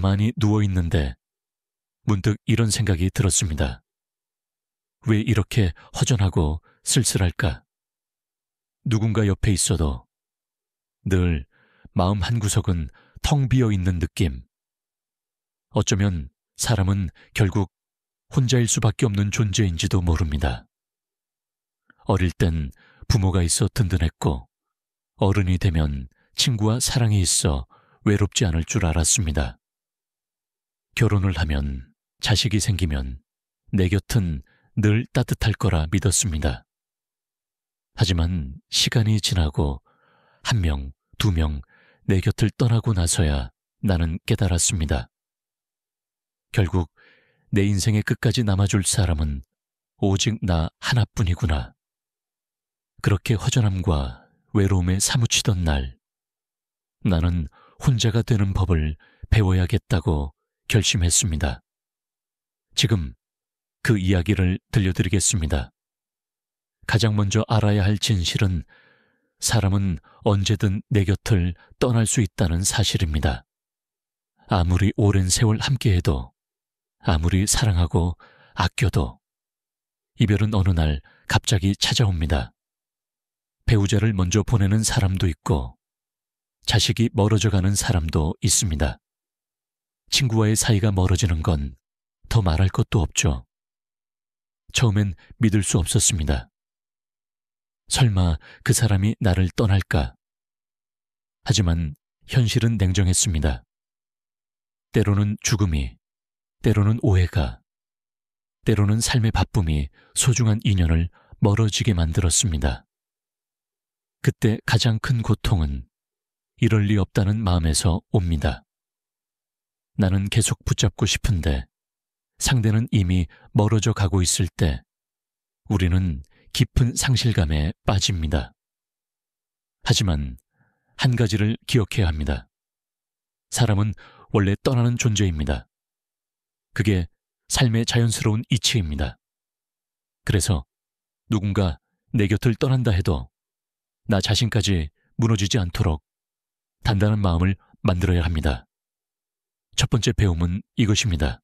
가만히 누워있는데 문득 이런 생각이 들었습니다. 왜 이렇게 허전하고 쓸쓸할까? 누군가 옆에 있어도 늘 마음 한구석은 텅 비어있는 느낌. 어쩌면 사람은 결국 혼자일 수밖에 없는 존재인지도 모릅니다. 어릴 땐 부모가 있어 든든했고 어른이 되면 친구와 사랑이 있어 외롭지 않을 줄 알았습니다. 결혼을 하면, 자식이 생기면 내 곁은 늘 따뜻할 거라 믿었습니다. 하지만 시간이 지나고 한 명, 두 명 내 곁을 떠나고 나서야 나는 깨달았습니다. 결국 내 인생의 끝까지 남아줄 사람은 오직 나 하나뿐이구나. 그렇게 허전함과 외로움에 사무치던 날, 나는 혼자가 되는 법을 배워야겠다고 결심했습니다. 지금 그 이야기를 들려드리겠습니다. 가장 먼저 알아야 할 진실은 사람은 언제든 내 곁을 떠날 수 있다는 사실입니다. 아무리 오랜 세월 함께해도, 아무리 사랑하고 아껴도 이별은 어느 날 갑자기 찾아옵니다. 배우자를 먼저 보내는 사람도 있고 자식이 멀어져가는 사람도 있습니다. 친구와의 사이가 멀어지는 건 더 말할 것도 없죠. 처음엔 믿을 수 없었습니다. 설마 그 사람이 나를 떠날까? 하지만 현실은 냉정했습니다. 때로는 죽음이, 때로는 오해가, 때로는 삶의 바쁨이 소중한 인연을 멀어지게 만들었습니다. 그때 가장 큰 고통은 이럴 리 없다는 마음에서 옵니다. 나는 계속 붙잡고 싶은데 상대는 이미 멀어져 가고 있을 때 우리는 깊은 상실감에 빠집니다. 하지만 한 가지를 기억해야 합니다. 사람은 원래 떠나는 존재입니다. 그게 삶의 자연스러운 이치입니다. 그래서 누군가 내 곁을 떠난다 해도 나 자신까지 무너지지 않도록 단단한 마음을 만들어야 합니다. 첫 번째 배움은 이것입니다.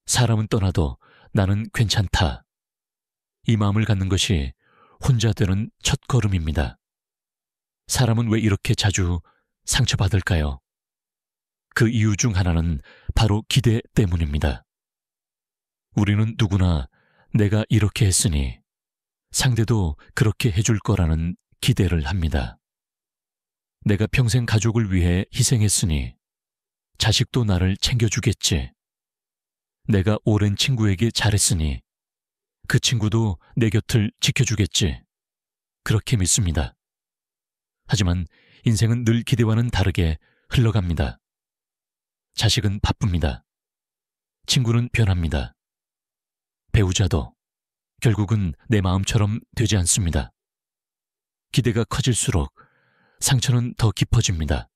사람은 떠나도 나는 괜찮다. 이 마음을 갖는 것이 혼자 되는 첫 걸음입니다. 사람은 왜 이렇게 자주 상처받을까요? 그 이유 중 하나는 바로 기대 때문입니다. 우리는 누구나 내가 이렇게 했으니 상대도 그렇게 해줄 거라는 기대를 합니다. 내가 평생 가족을 위해 희생했으니 자식도 나를 챙겨주겠지. 내가 오랜 친구에게 잘했으니 그 친구도 내 곁을 지켜주겠지. 그렇게 믿습니다. 하지만 인생은 늘 기대와는 다르게 흘러갑니다. 자식은 바쁩니다. 친구는 변합니다. 배우자도 결국은 내 마음처럼 되지 않습니다. 기대가 커질수록 상처는 더 깊어집니다.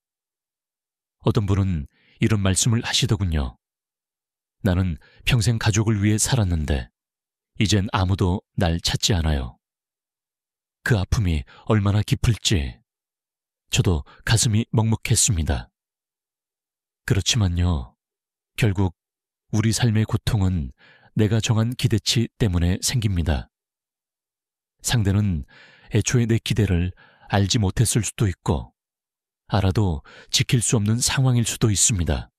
어떤 분은 이런 말씀을 하시더군요. 나는 평생 가족을 위해 살았는데 이젠 아무도 날 찾지 않아요. 그 아픔이 얼마나 깊을지 저도 가슴이 먹먹했습니다. 그렇지만요, 결국 우리 삶의 고통은 내가 정한 기대치 때문에 생깁니다. 상대는 애초에 내 기대를 알지 못했을 수도 있고 알아도 지킬 수 없는 상황일 수도 있습니다.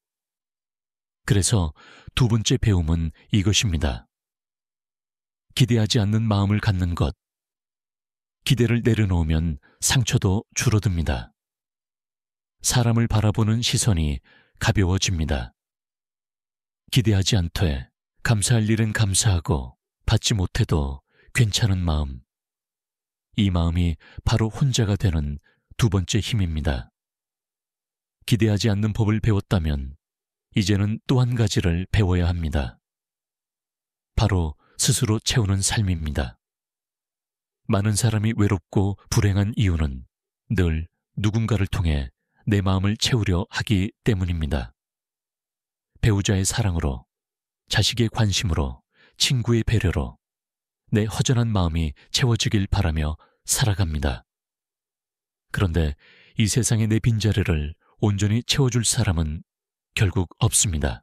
그래서 두 번째 배움은 이것입니다. 기대하지 않는 마음을 갖는 것. 기대를 내려놓으면 상처도 줄어듭니다. 사람을 바라보는 시선이 가벼워집니다. 기대하지 않되 감사할 일은 감사하고 받지 못해도 괜찮은 마음. 이 마음이 바로 혼자가 되는 두 번째 힘입니다. 기대하지 않는 법을 배웠다면 이제는 또 한 가지를 배워야 합니다. 바로 스스로 채우는 삶입니다. 많은 사람이 외롭고 불행한 이유는 늘 누군가를 통해 내 마음을 채우려 하기 때문입니다. 배우자의 사랑으로, 자식의 관심으로, 친구의 배려로 내 허전한 마음이 채워지길 바라며 살아갑니다. 그런데 이 세상의 내 빈자리를 온전히 채워줄 사람은 결국 없습니다.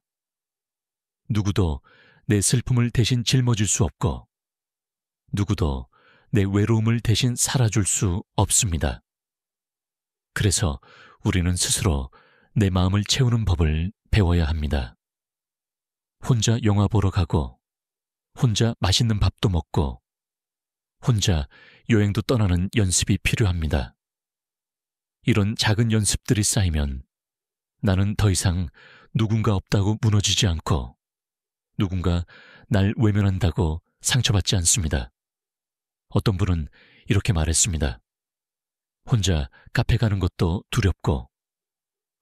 누구도 내 슬픔을 대신 짊어질 수 없고 누구도 내 외로움을 대신 살아줄 수 없습니다. 그래서 우리는 스스로 내 마음을 채우는 법을 배워야 합니다. 혼자 영화 보러 가고 혼자 맛있는 밥도 먹고 혼자 여행도 떠나는 연습이 필요합니다. 이런 작은 연습들이 쌓이면 나는 더 이상 누군가 없다고 무너지지 않고 누군가 날 외면한다고 상처받지 않습니다. 어떤 분은 이렇게 말했습니다. 혼자 카페 가는 것도 두렵고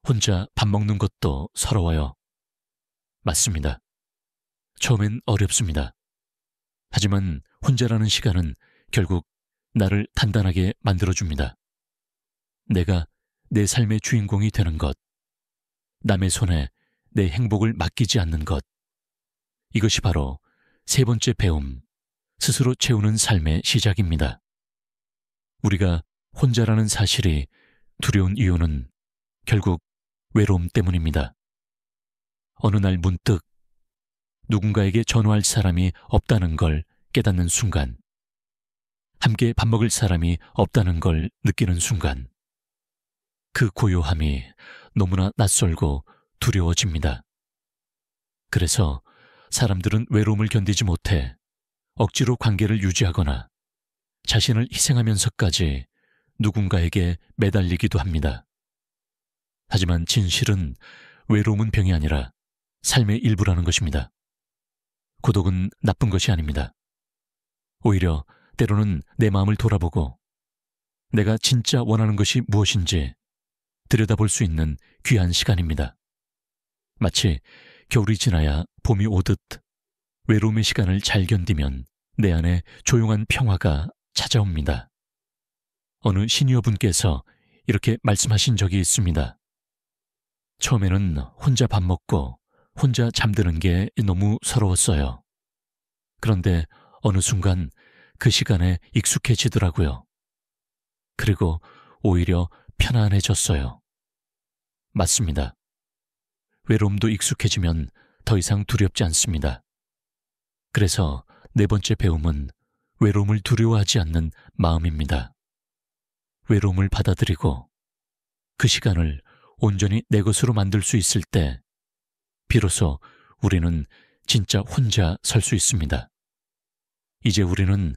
혼자 밥 먹는 것도 서러워요. 맞습니다. 처음엔 어렵습니다. 하지만 혼자라는 시간은 결국 나를 단단하게 만들어줍니다. 내가 내 삶의 주인공이 되는 것, 남의 손에 내 행복을 맡기지 않는 것, 이것이 바로 세 번째 배움, 스스로 채우는 삶의 시작입니다. 우리가 혼자라는 사실이 두려운 이유는 결국 외로움 때문입니다. 어느 날 문득 누군가에게 전화할 사람이 없다는 걸 깨닫는 순간, 함께 밥 먹을 사람이 없다는 걸 느끼는 순간, 그 고요함이 너무나 낯설고 두려워집니다. 그래서 사람들은 외로움을 견디지 못해 억지로 관계를 유지하거나 자신을 희생하면서까지 누군가에게 매달리기도 합니다. 하지만 진실은 외로움은 병이 아니라 삶의 일부라는 것입니다. 고독은 나쁜 것이 아닙니다. 오히려 때로는 내 마음을 돌아보고 내가 진짜 원하는 것이 무엇인지 들여다볼 수 있는 귀한 시간입니다. 마치 겨울이 지나야 봄이 오듯 외로움의 시간을 잘 견디면 내 안에 조용한 평화가 찾아옵니다. 어느 시니어 분께서 이렇게 말씀하신 적이 있습니다. 처음에는 혼자 밥 먹고 혼자 잠드는 게 너무 서러웠어요. 그런데 어느 순간 그 시간에 익숙해지더라고요. 그리고 오히려 편안해졌어요. 맞습니다. 외로움도 익숙해지면 더 이상 두렵지 않습니다. 그래서 네 번째 배움은 외로움을 두려워하지 않는 마음입니다. 외로움을 받아들이고 그 시간을 온전히 내 것으로 만들 수 있을 때 비로소 우리는 진짜 혼자 설 수 있습니다. 이제 우리는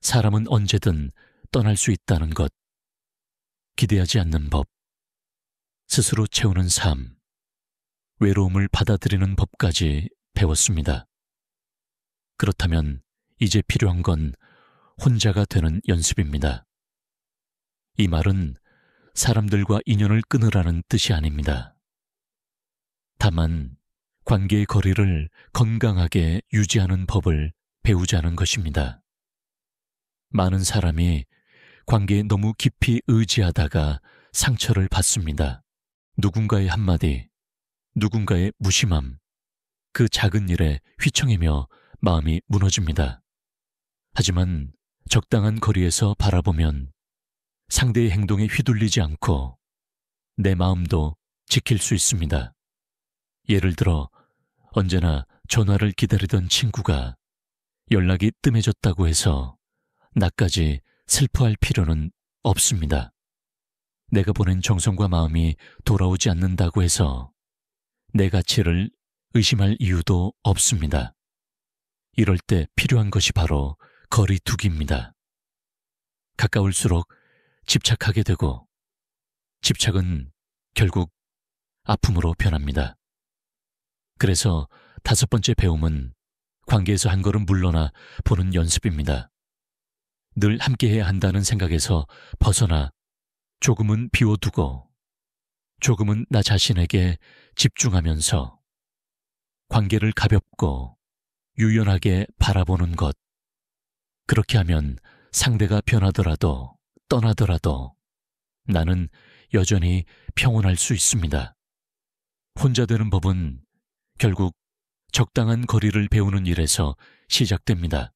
사람은 언제든 떠날 수 있다는 것, 기대하지 않는 법, 스스로 채우는 삶, 외로움을 받아들이는 법까지 배웠습니다. 그렇다면 이제 필요한 건 혼자가 되는 연습입니다. 이 말은 사람들과 인연을 끊으라는 뜻이 아닙니다. 다만 관계의 거리를 건강하게 유지하는 법을 배우자는 것입니다. 많은 사람이 관계에 너무 깊이 의지하다가 상처를 받습니다. 누군가의 한마디, 누군가의 무심함, 그 작은 일에 휘청이며 마음이 무너집니다. 하지만 적당한 거리에서 바라보면 상대의 행동에 휘둘리지 않고 내 마음도 지킬 수 있습니다. 예를 들어 언제나 전화를 기다리던 친구가 연락이 뜸해졌다고 해서 나까지 슬퍼할 필요는 없습니다. 내가 보낸 정성과 마음이 돌아오지 않는다고 해서 내 가치를 의심할 이유도 없습니다. 이럴 때 필요한 것이 바로 거리두기입니다. 가까울수록 집착하게 되고 집착은 결국 아픔으로 변합니다. 그래서 다섯 번째 배움은 관계에서 한 걸음 물러나 보는 연습입니다. 늘 함께해야 한다는 생각에서 벗어나 조금은 비워두고 조금은 나 자신에게 집중하면서 관계를 가볍고 유연하게 바라보는 것. 그렇게 하면 상대가 변하더라도 떠나더라도 나는 여전히 평온할 수 있습니다. 혼자 되는 법은 결국 적당한 거리를 배우는 일에서 시작됩니다.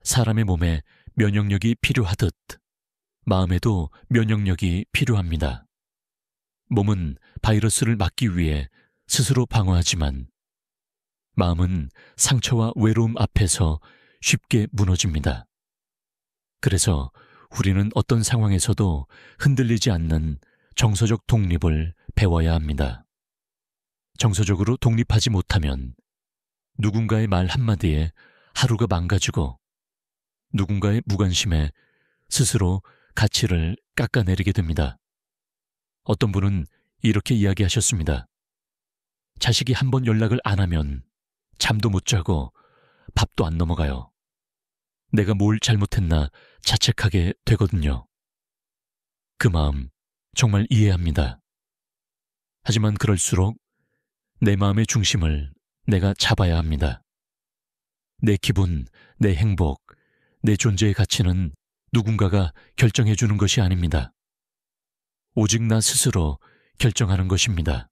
사람의 몸에 면역력이 필요하듯 마음에도 면역력이 필요합니다. 몸은 바이러스를 막기 위해 스스로 방어하지만 마음은 상처와 외로움 앞에서 쉽게 무너집니다. 그래서 우리는 어떤 상황에서도 흔들리지 않는 정서적 독립을 배워야 합니다. 정서적으로 독립하지 못하면 누군가의 말 한마디에 하루가 망가지고 누군가의 무관심에 스스로 가치를 깎아내리게 됩니다. 어떤 분은 이렇게 이야기하셨습니다. 자식이 한 번 연락을 안 하면 잠도 못 자고 밥도 안 넘어가요. 내가 뭘 잘못했나 자책하게 되거든요. 그 마음 정말 이해합니다. 하지만 그럴수록 내 마음의 중심을 내가 잡아야 합니다. 내 기분, 내 행복, 내 존재의 가치는 누군가가 결정해 주는 것이 아닙니다. 오직 나 스스로 결정하는 것입니다.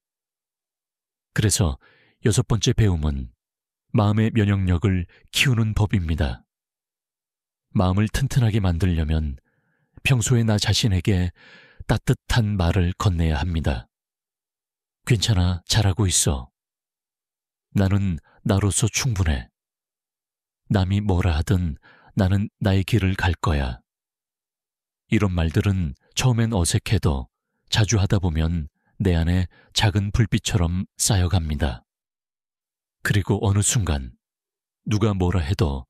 그래서 6번째 배움은 마음의 면역력을 키우는 법입니다. 마음을 튼튼하게 만들려면 평소에 나 자신에게 따뜻한 말을 건네야 합니다. 괜찮아, 잘하고 있어. 나는 나로서 충분해. 남이 뭐라 하든 나는 나의 길을 갈 거야. 이런 말들은 처음엔 어색해도 자주 하다 보면 내 안에 작은 불빛처럼 쌓여갑니다. 그리고 어느 순간 누가 뭐라 해도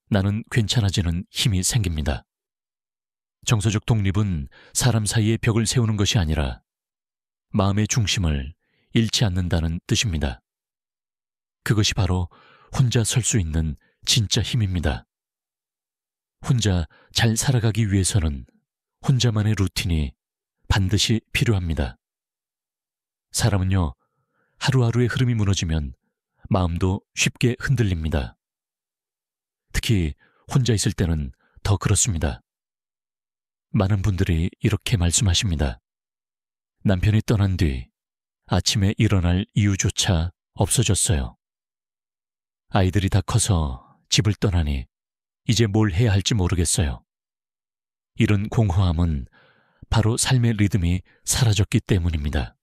나는 괜찮아지는 힘이 생깁니다. 정서적 독립은 사람 사이에 벽을 세우는 것이 아니라 마음의 중심을 잃지 않는다는 뜻입니다. 그것이 바로 혼자 설 수 있는 진짜 힘입니다. 혼자 잘 살아가기 위해서는 혼자만의 루틴이 반드시 필요합니다. 사람은요, 하루하루의 흐름이 무너지면 마음도 쉽게 흔들립니다. 특히 혼자 있을 때는 더 그렇습니다. 많은 분들이 이렇게 말씀하십니다. 남편이 떠난 뒤 아침에 일어날 이유조차 없어졌어요. 아이들이 다 커서 집을 떠나니 이제 뭘 해야 할지 모르겠어요. 이런 공허함은 바로 삶의 리듬이 사라졌기 때문입니다.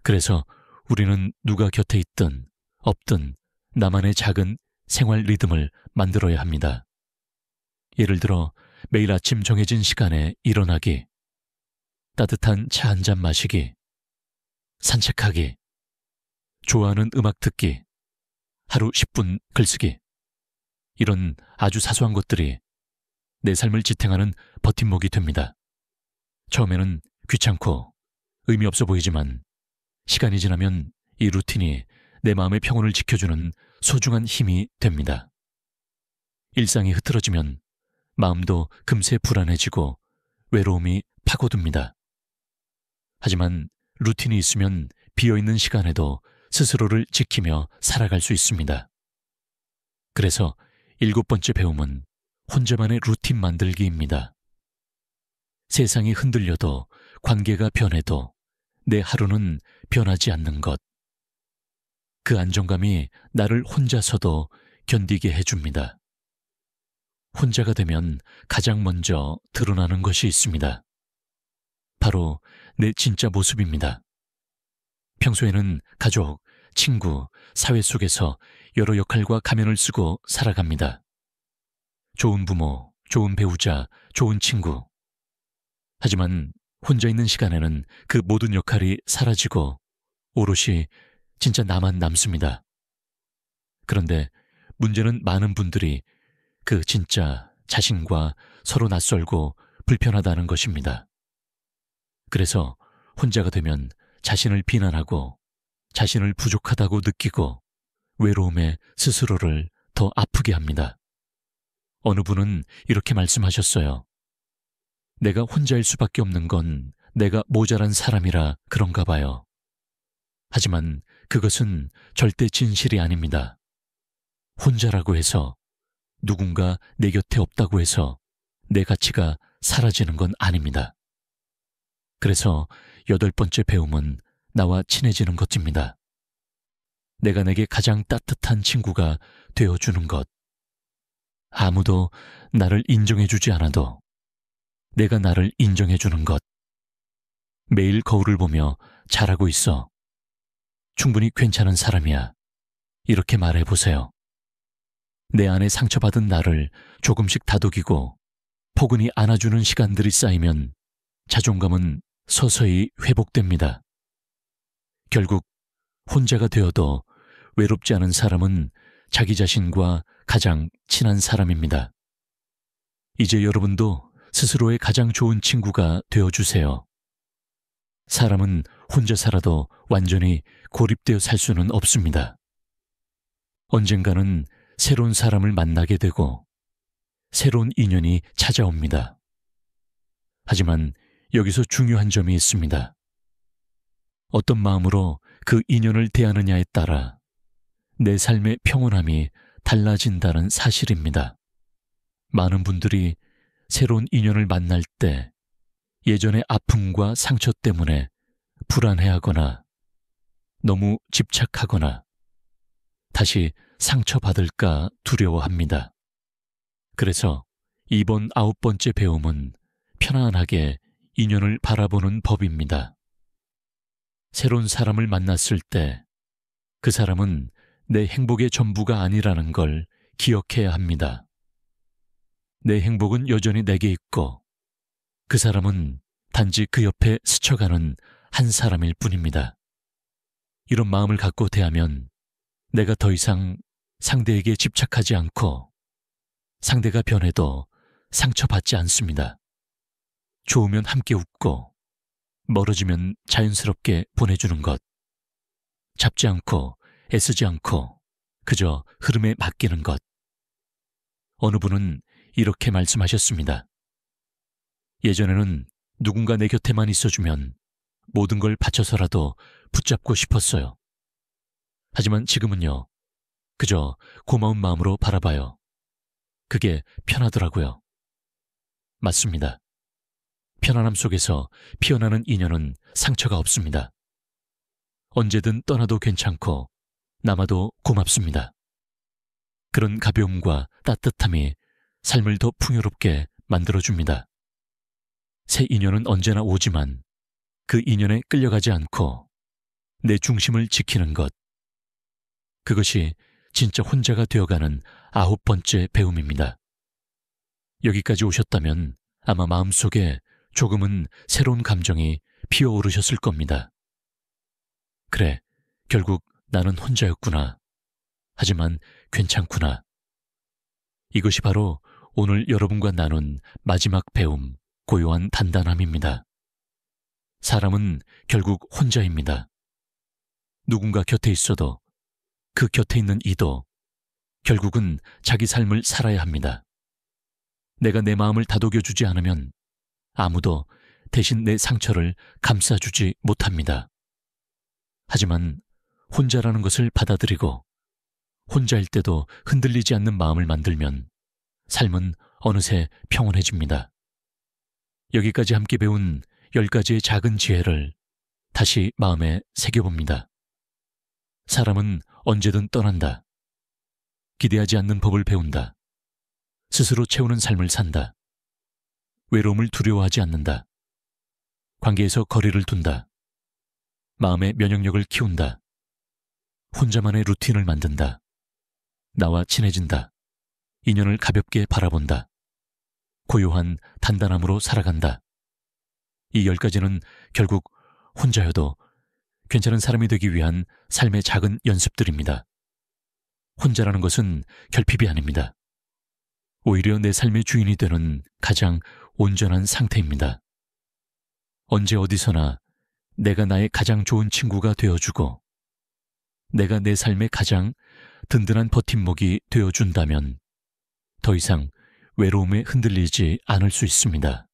그래서 우리는 누가 곁에 있든 없든 나만의 작은 생활 리듬을 만들어야 합니다. 예를 들어 매일 아침 정해진 시간에 일어나기, 따뜻한 차 한 잔 마시기, 산책하기, 좋아하는 음악 듣기, 하루 10분 글쓰기. 이런 아주 사소한 것들이 내 삶을 지탱하는 버팀목이 됩니다. 처음에는 귀찮고 의미 없어 보이지만 시간이 지나면 이 루틴이 내 마음의 평온을 지켜주는 소중한 힘이 됩니다. 일상이 흐트러지면 마음도 금세 불안해지고 외로움이 파고듭니다. 하지만 루틴이 있으면 비어있는 시간에도 스스로를 지키며 살아갈 수 있습니다. 그래서 7번째 배움은 혼자만의 루틴 만들기입니다. 세상이 흔들려도 관계가 변해도 내 하루는 변하지 않는 것. 그 안정감이 나를 혼자서도 견디게 해줍니다. 혼자가 되면 가장 먼저 드러나는 것이 있습니다. 바로 내 진짜 모습입니다. 평소에는 가족, 친구, 사회 속에서 여러 역할과 가면을 쓰고 살아갑니다. 좋은 부모, 좋은 배우자, 좋은 친구. 하지만 혼자 있는 시간에는 그 모든 역할이 사라지고 오롯이 진짜 나만 남습니다. 그런데 문제는 많은 분들이 그 진짜 자신과 서로 낯설고 불편하다는 것입니다. 그래서 혼자가 되면 자신을 비난하고 자신을 부족하다고 느끼고 외로움에 스스로를 더 아프게 합니다. 어느 분은 이렇게 말씀하셨어요. 내가 혼자일 수밖에 없는 건 내가 모자란 사람이라 그런가 봐요. 하지만 그것은 절대 진실이 아닙니다. 혼자라고 해서 누군가 내 곁에 없다고 해서 내 가치가 사라지는 건 아닙니다. 그래서 8번째 배움은 나와 친해지는 것입니다. 내가 내게 가장 따뜻한 친구가 되어주는 것. 아무도 나를 인정해주지 않아도 내가 나를 인정해주는 것. 매일 거울을 보며 잘하고 있어. 충분히 괜찮은 사람이야. 이렇게 말해보세요. 내 안에 상처받은 나를 조금씩 다독이고 포근히 안아주는 시간들이 쌓이면 자존감은 서서히 회복됩니다. 결국 혼자가 되어도 외롭지 않은 사람은 자기 자신과 가장 친한 사람입니다. 이제 여러분도 스스로의 가장 좋은 친구가 되어주세요. 사람은 혼자 살아도 완전히 고립되어 살 수는 없습니다. 언젠가는 새로운 사람을 만나게 되고 새로운 인연이 찾아옵니다. 하지만 여기서 중요한 점이 있습니다. 어떤 마음으로 그 인연을 대하느냐에 따라 내 삶의 평온함이 달라진다는 사실입니다. 많은 분들이 새로운 인연을 만날 때 예전의 아픔과 상처 때문에 불안해하거나 너무 집착하거나 다시 상처받을까 두려워합니다. 그래서 이번 9번째 배움은 편안하게 인연을 바라보는 법입니다. 새로운 사람을 만났을 때 그 사람은 내 행복의 전부가 아니라는 걸 기억해야 합니다. 내 행복은 여전히 내게 있고 그 사람은 단지 그 옆에 스쳐가는 한 사람일 뿐입니다. 이런 마음을 갖고 대하면 내가 더 이상 상대에게 집착하지 않고 상대가 변해도 상처받지 않습니다. 좋으면 함께 웃고 멀어지면 자연스럽게 보내주는 것. 잡지 않고 애쓰지 않고 그저 흐름에 맡기는 것. 어느 분은 이렇게 말씀하셨습니다. 예전에는 누군가 내 곁에만 있어주면 모든 걸 바쳐서라도 붙잡고 싶었어요. 하지만 지금은요, 그저 고마운 마음으로 바라봐요. 그게 편하더라고요. 맞습니다. 편안함 속에서 피어나는 인연은 상처가 없습니다. 언제든 떠나도 괜찮고 남아도 고맙습니다. 그런 가벼움과 따뜻함이 삶을 더 풍요롭게 만들어줍니다. 새 인연은 언제나 오지만 그 인연에 끌려가지 않고 내 중심을 지키는 것. 그것이 진짜 혼자가 되어가는 9번째 배움입니다. 여기까지 오셨다면 아마 마음속에 조금은 새로운 감정이 피어오르셨을 겁니다. 그래, 결국 나는 혼자였구나. 하지만 괜찮구나. 이것이 바로 오늘 여러분과 나눈 마지막 배움, 고요한 단단함입니다. 사람은 결국 혼자입니다. 누군가 곁에 있어도 그 곁에 있는 이도 결국은 자기 삶을 살아야 합니다. 내가 내 마음을 다독여주지 않으면 아무도 대신 내 상처를 감싸주지 못합니다. 하지만 혼자라는 것을 받아들이고 혼자일 때도 흔들리지 않는 마음을 만들면 삶은 어느새 평온해집니다. 여기까지 함께 배운 10가지의 작은 지혜를 다시 마음에 새겨봅니다. 사람은 언제든 떠난다. 기대하지 않는 법을 배운다. 스스로 채우는 삶을 산다. 외로움을 두려워하지 않는다. 관계에서 거리를 둔다. 마음의 면역력을 키운다. 혼자만의 루틴을 만든다. 나와 친해진다. 인연을 가볍게 바라본다. 고요한 단단함으로 살아간다. 이 10가지는 결국 혼자여도 괜찮은 사람이 되기 위한 삶의 작은 연습들입니다. 혼자라는 것은 결핍이 아닙니다. 오히려 내 삶의 주인이 되는 가장 온전한 상태입니다. 언제 어디서나 내가 나의 가장 좋은 친구가 되어주고 내가 내 삶의 가장 든든한 버팀목이 되어준다면 더 이상 외로움에 흔들리지 않을 수 있습니다.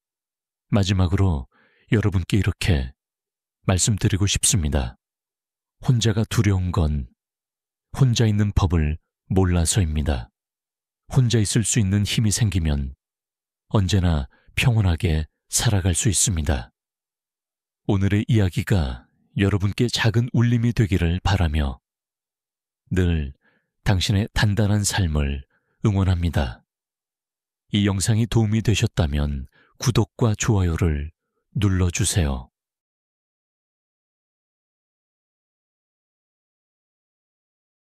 마지막으로 여러분께 이렇게 말씀드리고 싶습니다. 혼자가 두려운 건 혼자 있는 법을 몰라서입니다. 혼자 있을 수 있는 힘이 생기면 언제나 평온하게 살아갈 수 있습니다. 오늘의 이야기가 여러분께 작은 울림이 되기를 바라며 늘 당신의 단단한 삶을 응원합니다. 이 영상이 도움이 되셨다면 구독과 좋아요를 눌러주세요.